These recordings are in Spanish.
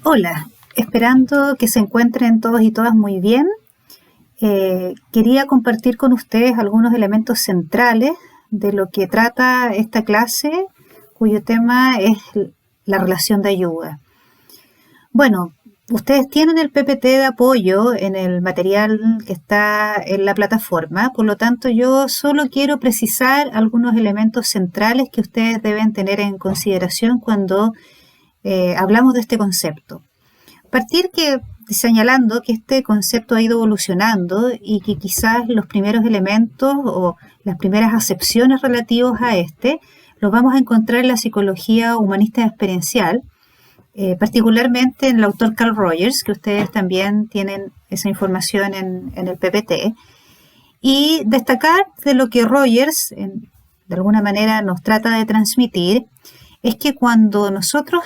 Hola, esperando que se encuentren todos y todas muy bien. Quería compartir con ustedes algunos elementos centrales de lo que trata esta clase, cuyo tema es la relación de ayuda. Bueno, ustedes tienen el PPT de apoyo en el material que está en la plataforma, por lo tanto yo solo quiero precisar algunos elementos centrales que ustedes deben tener en consideración cuando hablamos de este concepto. Partir señalando que este concepto ha ido evolucionando y que quizás los primeros elementos o las primeras acepciones relativos a este los vamos a encontrar en la psicología humanista experiencial, particularmente en el autor Carl Rogers, que ustedes también tienen esa información en el PPT, y destacar de lo que Rogers de alguna manera nos trata de transmitir es que cuando nosotros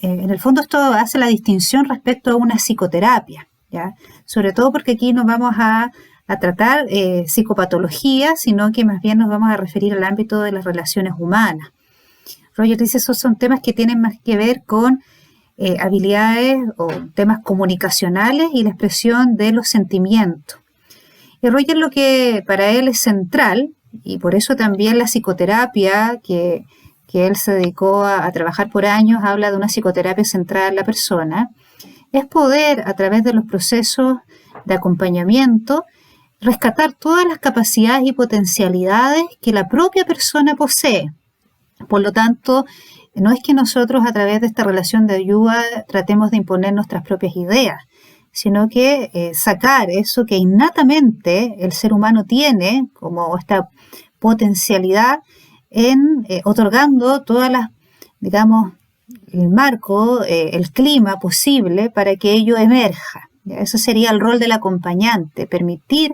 en el fondo esto hace la distinción respecto a una psicoterapia, ¿ya? Sobre todo porque aquí no vamos a tratar psicopatología, sino que más bien nos vamos a referir al ámbito de las relaciones humanas. Roger dice que esos son temas que tienen más que ver con habilidades o temas comunicacionales y la expresión de los sentimientos. Y Roger lo que para él es central, y por eso también la psicoterapia que él se dedicó a trabajar por años, habla de una psicoterapia centrada en la persona, es poder, a través de los procesos de acompañamiento, rescatar todas las capacidades y potencialidades que la propia persona posee. Por lo tanto, no es que nosotros a través de esta relación de ayuda tratemos de imponer nuestras propias ideas, sino que sacar eso que innatamente el ser humano tiene, como esta potencialidad, otorgando todas las, digamos, el marco, el clima posible para que ello emerja. Ese sería el rol del acompañante, permitir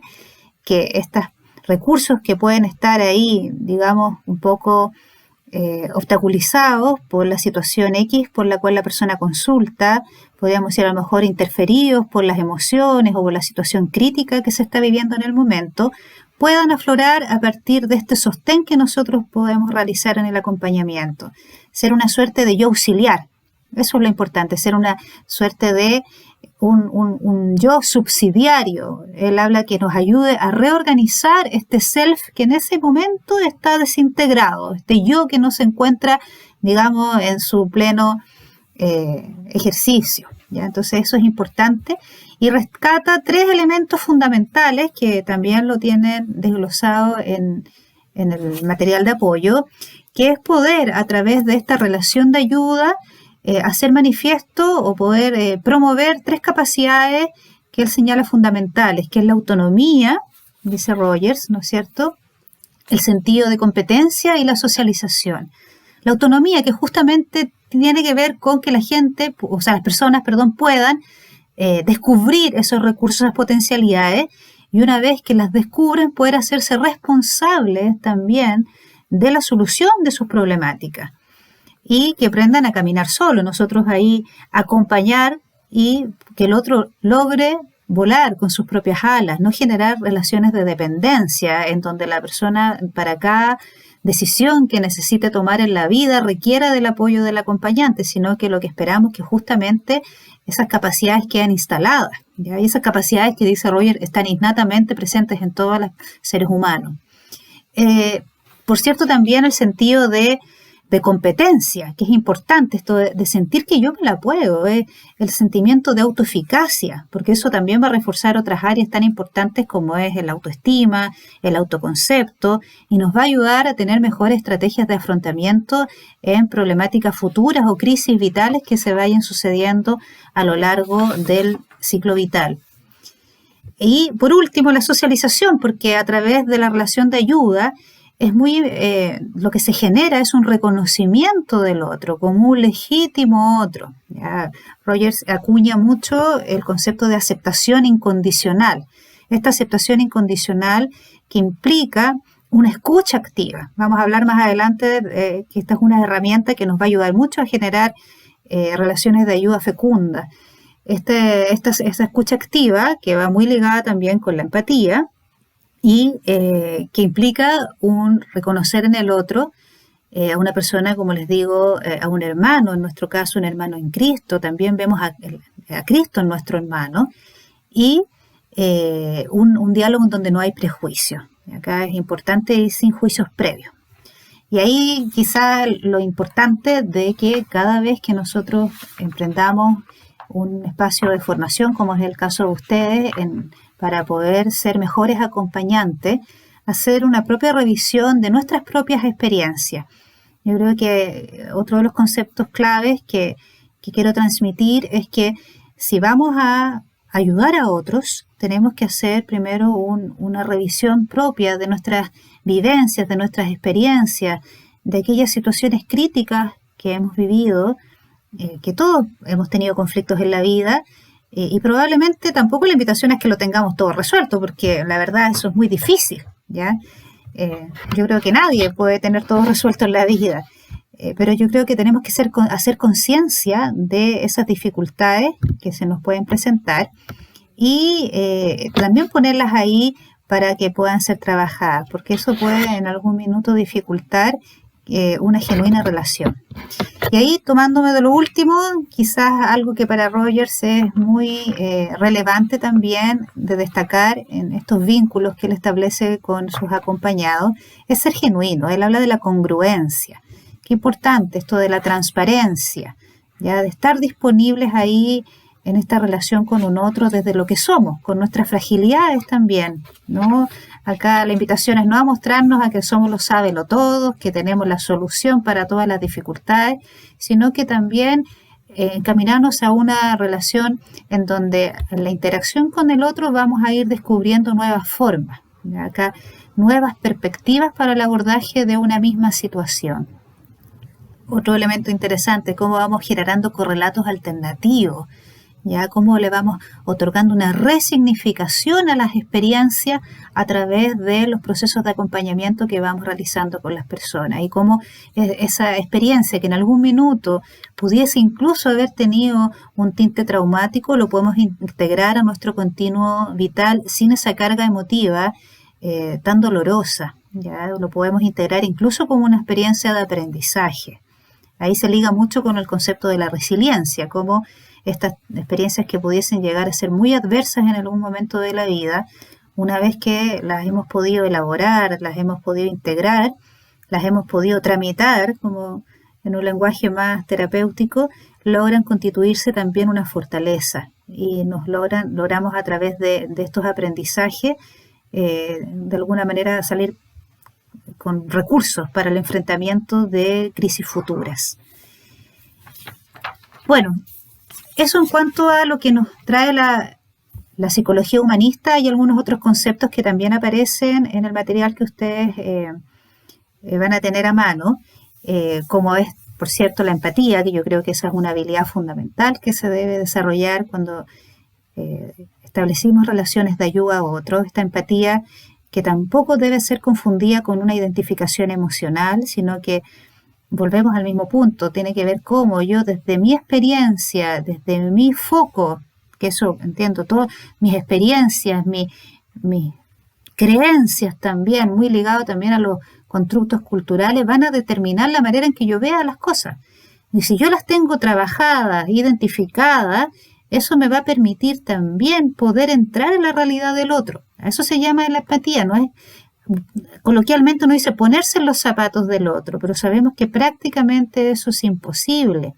que estos recursos que pueden estar ahí, digamos, un poco obstaculizados por la situación X por la cual la persona consulta, podríamos decir a lo mejor interferidos por las emociones o por la situación crítica que se está viviendo en el momento, puedan aflorar a partir de este sostén que nosotros podemos realizar en el acompañamiento. Ser una suerte de yo auxiliar, eso es lo importante, ser una suerte de un yo subsidiario. Él habla que nos ayude a reorganizar este self que en ese momento está desintegrado, este yo que no se encuentra, digamos, en su pleno ejercicio, ¿ya? Entonces eso es importante y rescata tres elementos fundamentales que también lo tienen desglosado en el material de apoyo, que es poder a través de esta relación de ayuda hacer manifiesto o poder promover tres capacidades que él señala fundamentales, que es la autonomía, dice Rogers, ¿no es cierto?, el sentido de competencia y la socialización. La autonomía, que justamente tiene que ver con que la gente, o sea, las personas, puedan descubrir esos recursos, esas potencialidades, y una vez que las descubren, poder hacerse responsables también de la solución de sus problemáticas y que aprendan a caminar solo. Nosotros ahí acompañar y que el otro logre volar con sus propias alas, no generar relaciones de dependencia en donde la persona para cada decisión que necesite tomar en la vida requiera del apoyo del acompañante, sino que lo que esperamos es que justamente esas capacidades quedan instaladas, ¿ya? Y esas capacidades que dice Roger están innatamente presentes en todos los seres humanos. Por cierto, también el sentido de competencia, que es importante, esto de sentir que yo me la puedo, el sentimiento de autoeficacia, porque eso también va a reforzar otras áreas tan importantes como es el autoestima, el autoconcepto, y nos va a ayudar a tener mejores estrategias de afrontamiento en problemáticas futuras o crisis vitales que se vayan sucediendo a lo largo del ciclo vital. Y por último, la socialización, porque a través de la relación de ayuda es lo que se genera es un reconocimiento del otro como un legítimo otro. Ya, Rogers acuña mucho el concepto de aceptación incondicional. Esta aceptación incondicional que implica una escucha activa. Vamos a hablar más adelante que esta es una herramienta que nos va a ayudar mucho a generar relaciones de ayuda fecunda. Esta escucha activa, que va muy ligada también con la empatía, y que implica un reconocer en el otro a una persona, como les digo, a un hermano, en nuestro caso un hermano en Cristo, también vemos a Cristo en nuestro hermano, y un diálogo en donde no hay prejuicio. Acá es importante ir sin juicios previos. Y ahí quizá lo importante de que cada vez que nosotros emprendamos un espacio de formación, como es el caso de ustedes, para poder ser mejores acompañantes, hacer una propia revisión de nuestras propias experiencias. Yo creo que otro de los conceptos claves que quiero transmitir es que si vamos a ayudar a otros, tenemos que hacer primero una revisión propia de nuestras vivencias, de nuestras experiencias, de aquellas situaciones críticas que hemos vivido, que todos hemos tenido conflictos en la vida, y probablemente tampoco la invitación es que lo tengamos todo resuelto, porque la verdad eso es muy difícil, ¿ya? Yo creo que nadie puede tener todo resuelto en la vida, pero yo creo que tenemos que hacer conciencia de esas dificultades que se nos pueden presentar y también ponerlas ahí para que puedan ser trabajadas, porque eso puede en algún minuto dificultar una genuina relación. Y ahí, tomándome de lo último, quizás algo que para Rogers es muy relevante también de destacar en estos vínculos que él establece con sus acompañados, es ser genuino. Él habla de la congruencia. Qué importante esto de la transparencia, ya de estar disponibles ahí en esta relación con un otro desde lo que somos, con nuestras fragilidades también, ¿no? Acá la invitación es no a mostrarnos a que somos los sabelotodos, que tenemos la solución para todas las dificultades, sino que también encaminarnos a una relación en donde en la interacción con el otro vamos a ir descubriendo nuevas formas, ¿ya? Acá nuevas perspectivas para el abordaje de una misma situación. Otro elemento interesante, cómo vamos generando correlatos alternativos, ya cómo le vamos otorgando una resignificación a las experiencias a través de los procesos de acompañamiento que vamos realizando con las personas y cómo esa experiencia que en algún minuto pudiese incluso haber tenido un tinte traumático lo podemos integrar a nuestro continuo vital sin esa carga emotiva tan dolorosa, ya lo podemos integrar incluso como una experiencia de aprendizaje. Ahí se liga mucho con el concepto de la resiliencia, como estas experiencias que pudiesen llegar a ser muy adversas en algún momento de la vida, una vez que las hemos podido elaborar, las hemos podido integrar, las hemos podido tramitar, como en un lenguaje más terapéutico, logran constituirse también una fortaleza y logramos a través de estos aprendizajes de alguna manera salir con recursos para el enfrentamiento de crisis futuras. Bueno, eso en cuanto a lo que nos trae la psicología humanista y algunos otros conceptos que también aparecen en el material que ustedes van a tener a mano, como es, por cierto, la empatía, que yo creo que esa es una habilidad fundamental que se debe desarrollar cuando establecimos relaciones de ayuda a otros. Esta empatía que tampoco debe ser confundida con una identificación emocional, sino que volvemos al mismo punto, tiene que ver cómo yo desde mi experiencia, desde mi foco, que eso entiendo, todas mis experiencias, mis creencias también, muy ligado también a los constructos culturales, van a determinar la manera en que yo vea las cosas. Y si yo las tengo trabajadas, identificadas, eso me va a permitir también poder entrar en la realidad del otro. A eso se llama la empatía, ¿no es? Coloquialmente uno dice ponerse en los zapatos del otro, pero sabemos que prácticamente eso es imposible.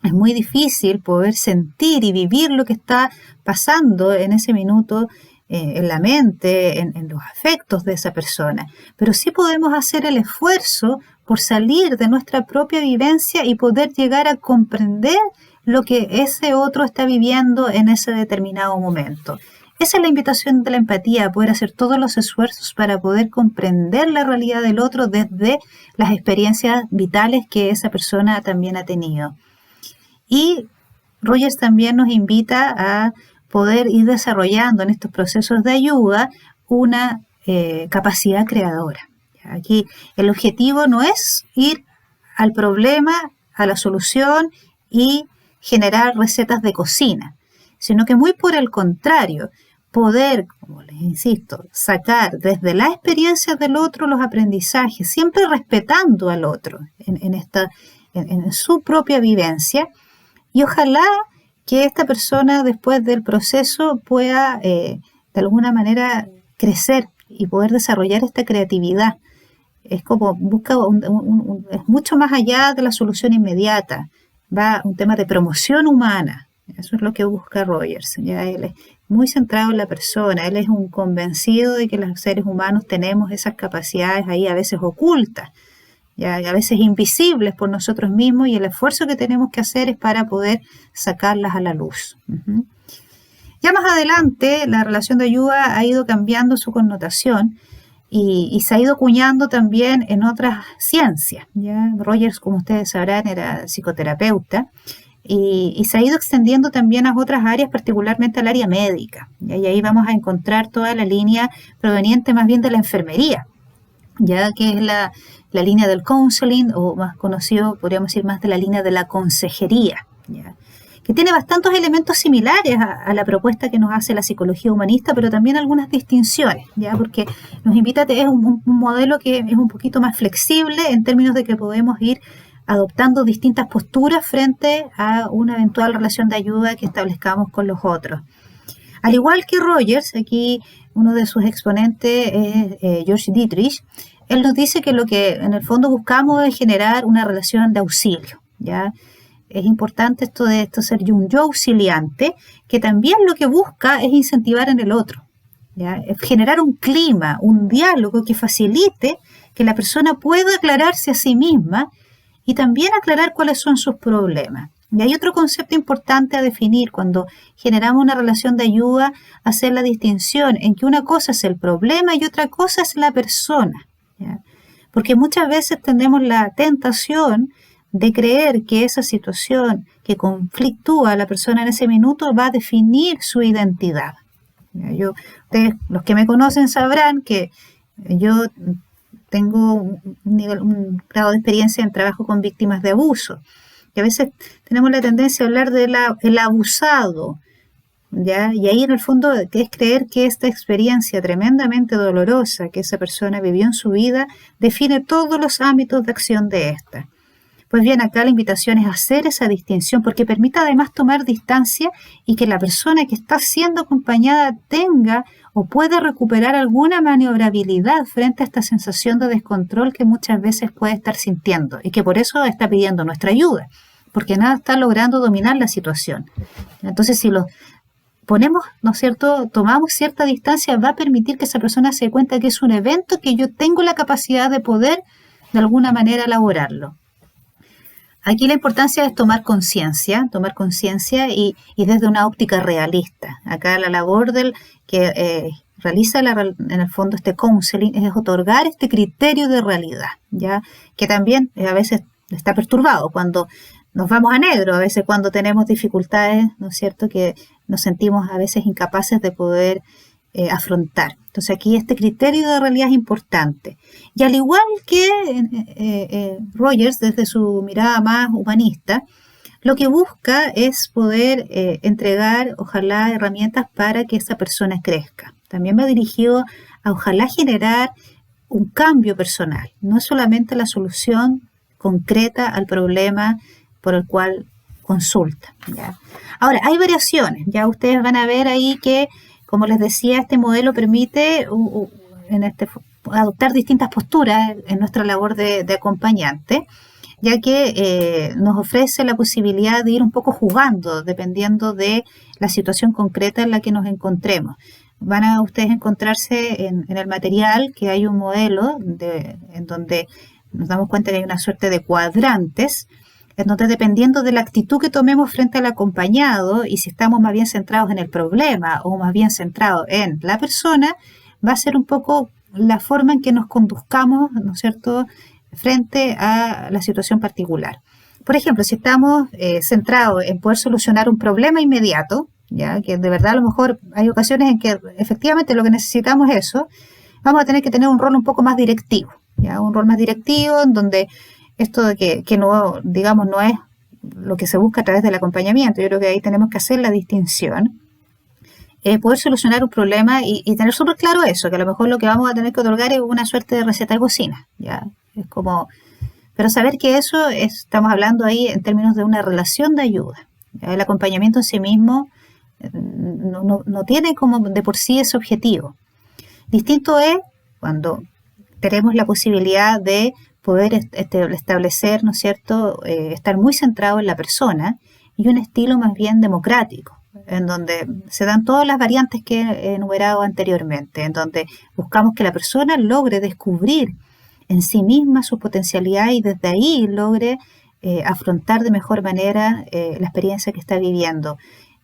Es muy difícil poder sentir y vivir lo que está pasando en ese minuto en la mente, en los afectos de esa persona. Pero sí podemos hacer el esfuerzo por salir de nuestra propia vivencia y poder llegar a comprender lo que ese otro está viviendo en ese determinado momento. Esa es la invitación de la empatía, poder hacer todos los esfuerzos para poder comprender la realidad del otro desde las experiencias vitales que esa persona también ha tenido. Y Rogers también nos invita a poder ir desarrollando en estos procesos de ayuda una capacidad creadora. Aquí el objetivo no es ir al problema, a la solución y generar recetas de cocina, sino que muy por el contrario, poder, como les insisto, sacar desde la experiencia del otro los aprendizajes, siempre respetando al otro en su propia vivencia, y ojalá que esta persona después del proceso pueda de alguna manera crecer y poder desarrollar esta creatividad. Es como busca es mucho más allá de la solución inmediata, va un tema de promoción humana. Eso es lo que busca Rogers. Ya él es muy centrado en la persona, él es un convencido de que los seres humanos tenemos esas capacidades ahí a veces ocultas, ya a veces invisibles por nosotros mismos, y el esfuerzo que tenemos que hacer es para poder sacarlas a la luz. Ya más adelante la relación de ayuda ha ido cambiando su connotación y se ha ido acuñando también en otras ciencias. ¿Ya? Rogers, como ustedes sabrán, era psicoterapeuta y se ha ido extendiendo también a otras áreas, particularmente al área médica. ¿Ya? Y ahí vamos a encontrar toda la línea proveniente más bien de la enfermería, ya que es la línea del counseling, o más conocido, podríamos decir, más de la línea de la consejería, ¿ya? Que tiene bastantes elementos similares a la propuesta que nos hace la psicología humanista, pero también algunas distinciones, ¿ya? Porque nos invita a tener un modelo que es un poquito más flexible en términos de que podemos ir adoptando distintas posturas frente a una eventual relación de ayuda que establezcamos con los otros. Al igual que Rogers, aquí uno de sus exponentes es George Dietrich. Él nos dice que lo que en el fondo buscamos es generar una relación de auxilio, ¿ya? Es importante esto de ser un yo auxiliante, que también lo que busca es incentivar en el otro, ¿ya? Es generar un clima, un diálogo que facilite que la persona pueda aclararse a sí misma y también aclarar cuáles son sus problemas. Y hay otro concepto importante a definir cuando generamos una relación de ayuda: hacer la distinción en que una cosa es el problema y otra cosa es la persona, ¿ya? Porque muchas veces tenemos la tentación de creer que esa situación que conflictúa a la persona en ese minuto va a definir su identidad. Ustedes, los que me conocen, sabrán que yo tengo un grado de experiencia en trabajo con víctimas de abuso, y a veces tenemos la tendencia a hablar del abusado, ¿ya? Y ahí en el fondo es creer que esta experiencia tremendamente dolorosa que esa persona vivió en su vida define todos los ámbitos de acción de esta. Pues bien, acá la invitación es hacer esa distinción, porque permite además tomar distancia y que la persona que está siendo acompañada tenga o pueda recuperar alguna maniobrabilidad frente a esta sensación de descontrol que muchas veces puede estar sintiendo y que por eso está pidiendo nuestra ayuda, porque nada está logrando dominar la situación. Entonces, si lo ponemos, ¿no es cierto?, tomamos cierta distancia, va a permitir que esa persona se dé cuenta que es un evento que yo tengo la capacidad de poder de alguna manera elaborarlo. Aquí la importancia es tomar conciencia y desde una óptica realista. Acá la labor del que realiza en el fondo este counseling es otorgar este criterio de realidad, ya que también a veces está perturbado cuando nos vamos a negro, a veces cuando tenemos dificultades, ¿no es cierto?, que nos sentimos a veces incapaces de poder afrontar. Entonces aquí este criterio de realidad es importante. Y al igual que Rogers, desde su mirada más humanista, lo que busca es poder entregar, ojalá, herramientas para que esa persona crezca. También va dirigido a, ojalá, generar un cambio personal. No es solamente la solución concreta al problema por el cual consulta, ¿ya? Ahora, hay variaciones. Ya ustedes van a ver ahí que, como les decía, este modelo permite adoptar distintas posturas en nuestra labor de acompañante, ya que nos ofrece la posibilidad de ir un poco jugando dependiendo de la situación concreta en la que nos encontremos. Van a ustedes encontrarse en el material que hay un modelo en donde nos damos cuenta que hay una suerte de cuadrantes, en donde, dependiendo de la actitud que tomemos frente al acompañado y si estamos más bien centrados en el problema o más bien centrados en la persona, va a ser un poco la forma en que nos conduzcamos, ¿no es cierto?, frente a la situación particular. Por ejemplo, si estamos centrados en poder solucionar un problema inmediato, ya que de verdad a lo mejor hay ocasiones en que efectivamente lo que necesitamos es eso, vamos a tener que tener un rol un poco más directivo, ya, un rol más directivo en donde esto de que no, digamos, no es lo que se busca a través del acompañamiento. Yo creo que ahí tenemos que hacer la distinción. poder solucionar un problema y tener súper claro eso, que a lo mejor lo que vamos a tener que otorgar es una suerte de receta de cocina, ¿ya? Es como, pero saber que eso estamos hablando ahí en términos de una relación de ayuda, ¿ya? El acompañamiento en sí mismo no tiene como de por sí ese objetivo. Distinto es cuando tenemos la posibilidad de poder establecer, ¿no es cierto?, estar muy centrado en la persona y un estilo más bien democrático, en donde se dan todas las variantes que he enumerado anteriormente, en donde buscamos que la persona logre descubrir en sí misma su potencialidad y desde ahí logre afrontar de mejor manera la experiencia que está viviendo.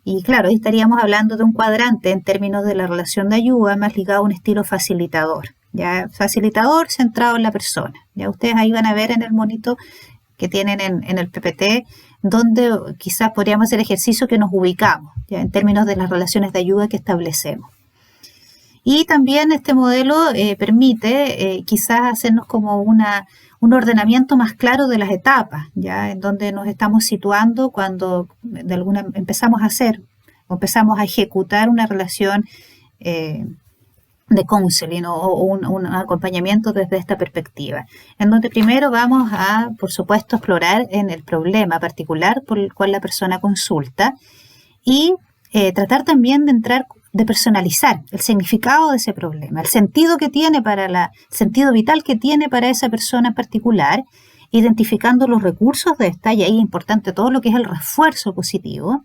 Y claro, ahí estaríamos hablando de un cuadrante en términos de la relación de ayuda más ligado a un estilo facilitador, ¿ya? Facilitador centrado en la persona. Ya ustedes ahí van a ver en el monito que tienen en el PPT, donde quizás podríamos hacer el ejercicio que nos ubicamos, ¿ya? En términos de las relaciones de ayuda que establecemos. Y también este modelo permite quizás hacernos como un ordenamiento más claro de las etapas, ¿ya? En donde nos estamos situando cuando empezamos a hacer o empezamos a ejecutar una relación de counseling o un acompañamiento desde esta perspectiva, en donde primero vamos a, por supuesto, explorar en el problema particular por el cual la persona consulta y tratar también de personalizar el significado de ese problema, el sentido que tiene sentido vital que tiene para esa persona en particular, identificando los recursos de esta, y ahí es importante todo lo que es el refuerzo positivo.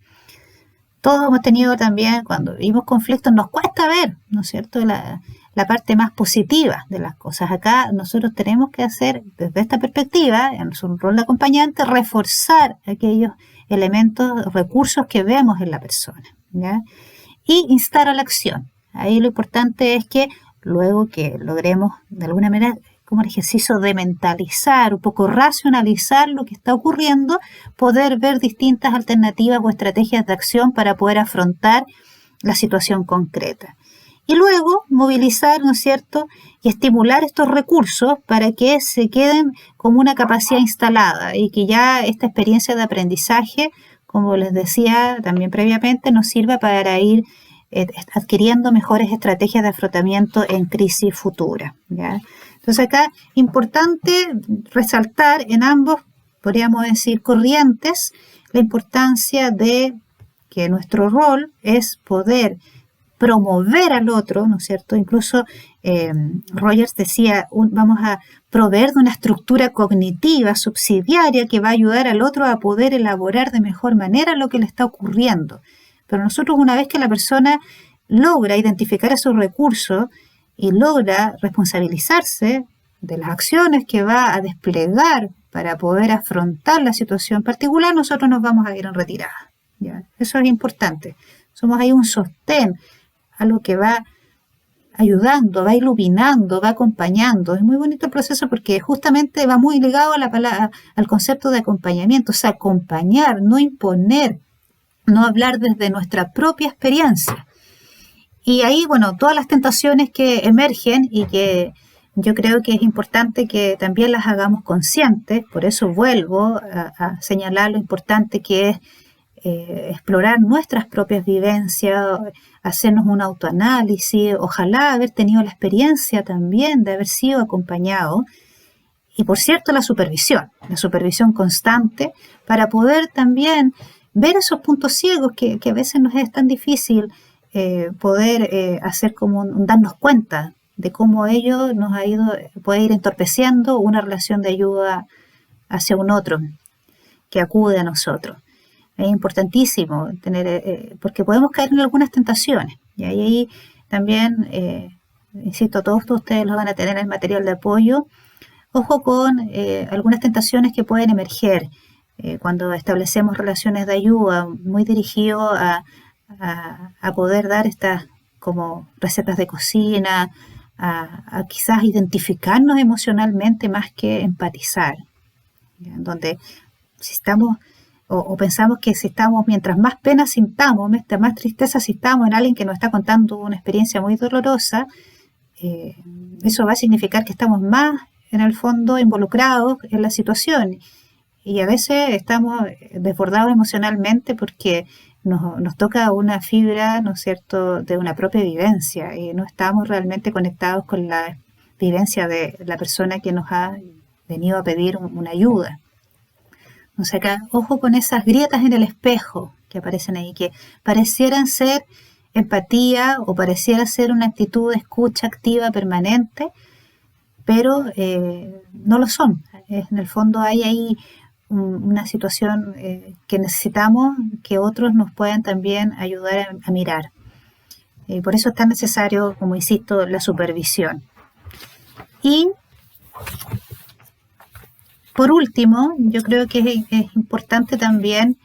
Todos hemos tenido también, cuando vivimos conflictos, nos cuesta ver, ¿no es cierto?, la parte más positiva de las cosas. Acá nosotros tenemos que hacer, desde esta perspectiva, en su rol de acompañante, reforzar aquellos elementos, recursos que vemos en la persona, ¿ya? Y instar a la acción. Ahí lo importante es que luego que logremos, de alguna manera, como el ejercicio de mentalizar, un poco racionalizar lo que está ocurriendo, poder ver distintas alternativas o estrategias de acción para poder afrontar la situación concreta. Y luego movilizar, ¿no es cierto?, y estimular estos recursos para que se queden como una capacidad instalada y que ya esta experiencia de aprendizaje, como les decía también previamente, nos sirva para ir adquiriendo mejores estrategias de afrontamiento en crisis futuras, ¿ya? Entonces acá, importante resaltar en ambos, podríamos decir, corrientes, la importancia de que nuestro rol es poder promover al otro, ¿no es cierto? Incluso Rogers decía, vamos a proveer de una estructura cognitiva subsidiaria que va a ayudar al otro a poder elaborar de mejor manera lo que le está ocurriendo. Pero nosotros, una vez que la persona logra identificar esos recursos y logra responsabilizarse de las acciones que va a desplegar para poder afrontar la situación particular, nosotros nos vamos a ir en retirada, ¿ya? Eso es importante. Somos ahí un sostén, algo que va ayudando, va iluminando, va acompañando. Es muy bonito el proceso porque justamente va muy ligado al concepto de acompañamiento, o sea, acompañar, no imponer, no hablar desde nuestra propia experiencia. Y ahí, bueno, todas las tentaciones que emergen y que yo creo que es importante que también las hagamos conscientes, por eso vuelvo a señalar lo importante que es explorar nuestras propias vivencias, hacernos un autoanálisis, ojalá haber tenido la experiencia también de haber sido acompañado. Y por cierto, la supervisión constante para poder también ver esos puntos ciegos que a veces nos es tan difícil poder hacer como darnos cuenta de cómo ello puede ir entorpeciendo una relación de ayuda hacia un otro que acude a nosotros. Es importantísimo tener, porque podemos caer en algunas tentaciones. Y ahí también, insisto, todos ustedes los van a tener en el material de apoyo. Ojo con algunas tentaciones que pueden emerger cuando establecemos relaciones de ayuda, muy dirigido a poder dar estas como recetas de cocina, a quizás identificarnos emocionalmente más que empatizar, ¿ya? Donde si estamos o pensamos que si estamos, mientras más pena sintamos, más tristeza sintamos en alguien que nos está contando una experiencia muy dolorosa, eso va a significar que estamos más en el fondo involucrados en la situación y a veces estamos desbordados emocionalmente porque nos toca una fibra, ¿no es cierto?, de una propia vivencia, y no estamos realmente conectados con la vivencia de la persona que nos ha venido a pedir una ayuda. O sea, acá, ojo con esas grietas en el espejo que aparecen ahí, que parecieran ser empatía o pareciera ser una actitud de escucha activa permanente, pero no lo son. En el fondo hay ahí una situación que necesitamos que otros nos puedan también ayudar a mirar. Por eso es tan necesario, como insisto, la supervisión. Y por último, yo creo que es importante también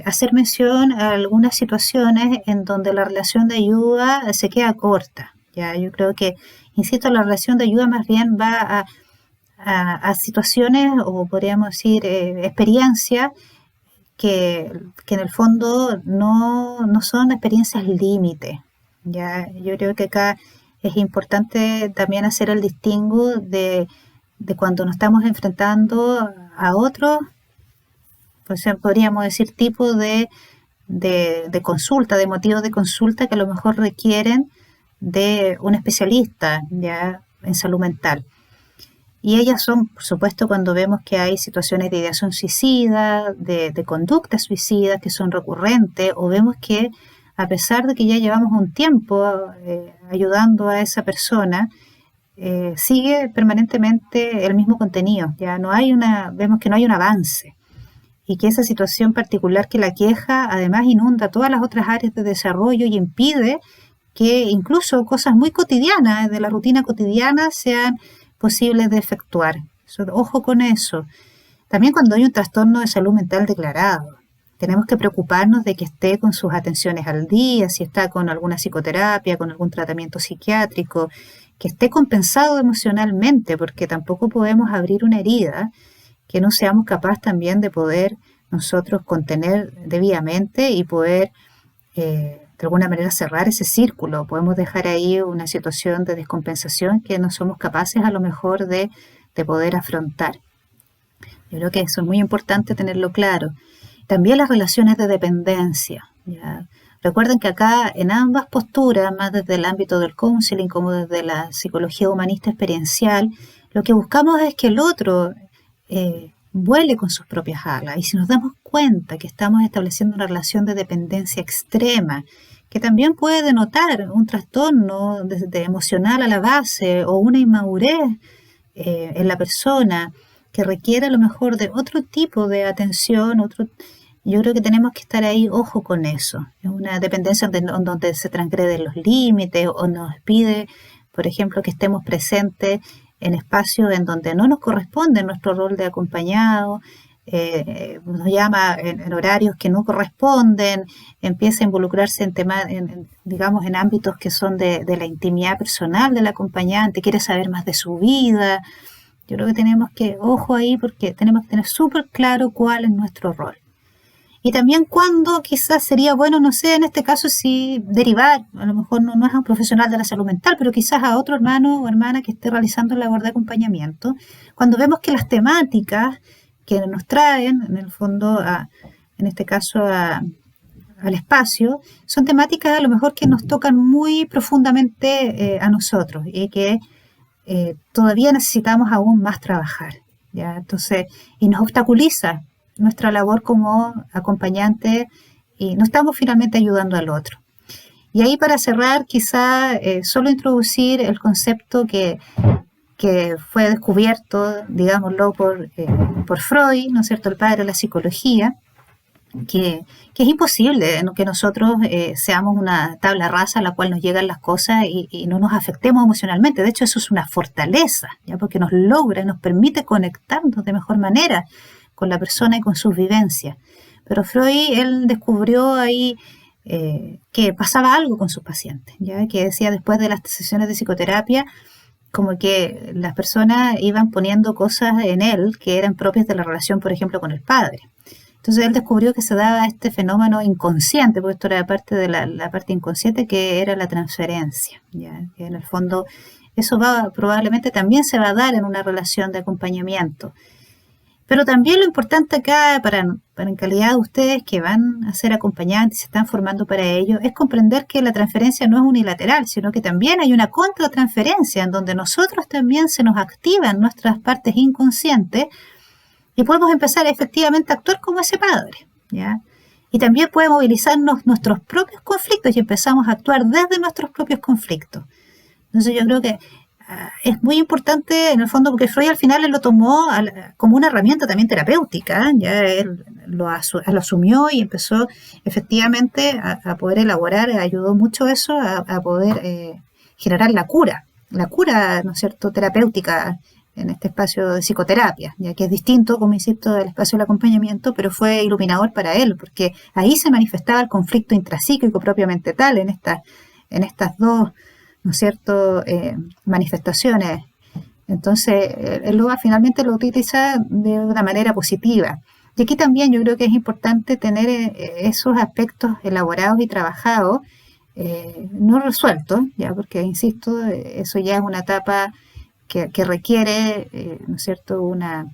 hacer mención a algunas situaciones en donde la relación de ayuda se queda corta. Ya, yo creo que, insisto, la relación de ayuda más bien va a situaciones, o podríamos decir experiencias que en el fondo no son experiencias límite. Ya, yo creo que acá es importante también hacer el distingo de cuando nos estamos enfrentando a otros, pues podríamos decir tipo de consulta, de motivos de consulta que a lo mejor requieren de un especialista ya en salud mental. Y ellas son, por supuesto, cuando vemos que hay situaciones de ideación suicida, de conductas suicidas que son recurrentes, o vemos que a pesar de que ya llevamos un tiempo ayudando a esa persona, sigue permanentemente el mismo contenido. Ya no hay vemos que no hay un avance, y que esa situación particular que la queja además inunda todas las otras áreas de desarrollo y impide que incluso cosas muy cotidianas de la rutina cotidiana sean posibles de efectuar. Ojo con eso. También cuando hay un trastorno de salud mental declarado, tenemos que preocuparnos de que esté con sus atenciones al día, si está con alguna psicoterapia, con algún tratamiento psiquiátrico, que esté compensado emocionalmente, porque tampoco podemos abrir una herida que no seamos capaces también de poder nosotros contener debidamente y poder de alguna manera cerrar ese círculo. Podemos dejar ahí una situación de descompensación que no somos capaces a lo mejor de poder afrontar. Yo creo que eso es muy importante tenerlo claro. También las relaciones de dependencia, ¿ya? Recuerden que acá en ambas posturas, más desde el ámbito del counseling como desde la psicología humanista experiencial, lo que buscamos es que el otro vuele con sus propias alas. Y si nos damos cuenta que estamos estableciendo una relación de dependencia extrema, que también puede denotar un trastorno de emocional a la base o una inmadurez en la persona que requiere a lo mejor de otro tipo de atención, yo creo que tenemos que estar ahí, ojo con eso. Es una dependencia donde se transgreden los límites o nos pide, por ejemplo, que estemos presentes en espacios en donde no nos corresponde nuestro rol de acompañado, nos llama en horarios que no corresponden, empieza a involucrarse en temas, digamos, en ámbitos que son de la intimidad personal del acompañante, quiere saber más de su vida. Yo creo que tenemos que, ojo ahí, porque tenemos que tener súper claro cuál es nuestro rol. Y también cuando quizás sería bueno, no sé, en este caso sí derivar, a lo mejor no es a un profesional de la salud mental, pero quizás a otro hermano o hermana que esté realizando la labor de acompañamiento, cuando vemos que las temáticas que nos traen, en el fondo, en este caso al espacio, son temáticas a lo mejor que nos tocan muy profundamente a nosotros y que todavía necesitamos aún más trabajar, ¿ya? Entonces, y nos obstaculiza nuestra labor como acompañante y no estamos finalmente ayudando al otro. Y ahí, para cerrar, quizá solo introducir el concepto que fue descubierto, digámoslo, por Freud, ¿no es cierto?, el padre de la psicología, que es imposible que nosotros seamos una tabla rasa a la cual nos llegan las cosas y no nos afectemos emocionalmente. De hecho, eso es una fortaleza, ¿ya? Porque nos logra, nos permite conectarnos de mejor manera con la persona y con sus vivencias. Pero Freud, él descubrió ahí que pasaba algo con sus pacientes, ¿ya? Que decía, después de las sesiones de psicoterapia, como que las personas iban poniendo cosas en él que eran propias de la relación, por ejemplo, con el padre. Entonces él descubrió que se daba este fenómeno inconsciente, porque esto era parte de la parte inconsciente, que era la transferencia, ¿ya? Que en el fondo eso probablemente también se va a dar en una relación de acompañamiento. Pero también lo importante acá, para en calidad de ustedes que van a ser acompañantes y se están formando para ello, es comprender que la transferencia no es unilateral, sino que también hay una contratransferencia en donde nosotros también se nos activan nuestras partes inconscientes y podemos empezar efectivamente a actuar como ese padre, ¿ya? Y también puede movilizarnos nuestros propios conflictos y empezamos a actuar desde nuestros propios conflictos. Entonces yo creo que es muy importante en el fondo porque Freud al final él lo tomó como una herramienta también terapéutica, ya él lo asumió y empezó efectivamente a poder elaborar, ayudó mucho eso a poder generar la cura, ¿no es cierto?, terapéutica en este espacio de psicoterapia, ya que es distinto, como insisto, del espacio del acompañamiento, pero fue iluminador para él, porque ahí se manifestaba el conflicto intrapsíquico propiamente tal, en estas dos, ¿no es cierto?, manifestaciones. Entonces, el LOA finalmente lo utiliza de una manera positiva. Y aquí también yo creo que es importante tener esos aspectos elaborados y trabajados, no resueltos, ya porque, insisto, eso ya es una etapa que requiere, ¿no es cierto?, una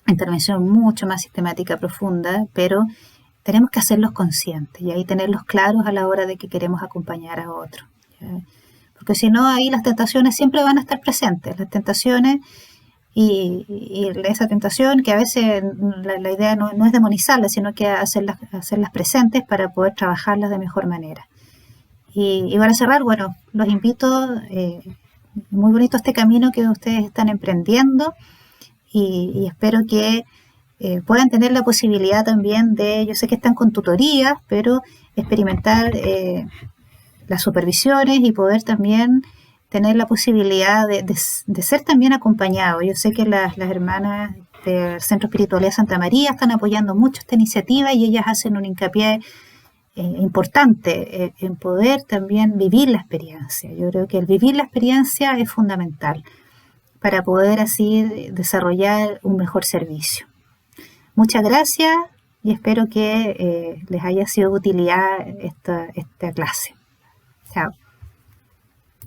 intervención mucho más sistemática, profunda, pero tenemos que hacerlos conscientes y ahí tenerlos claros a la hora de que queremos acompañar a otros, ¿ya? Porque si no, ahí las tentaciones siempre van a estar presentes, las tentaciones y esa tentación que a veces la idea no es demonizarlas, sino que hacerlas presentes para poder trabajarlas de mejor manera. Y para cerrar, bueno, los invito, muy bonito este camino que ustedes están emprendiendo y espero que puedan tener la posibilidad también de, yo sé que están con tutorías, pero experimentar las supervisiones y poder también tener la posibilidad de ser también acompañados. Yo sé que las hermanas del Centro Espiritualidad Santa María están apoyando mucho esta iniciativa y ellas hacen un hincapié importante en poder también vivir la experiencia. Yo creo que el vivir la experiencia es fundamental para poder así desarrollar un mejor servicio. Muchas gracias y espero que les haya sido de utilidad esta clase. Chao.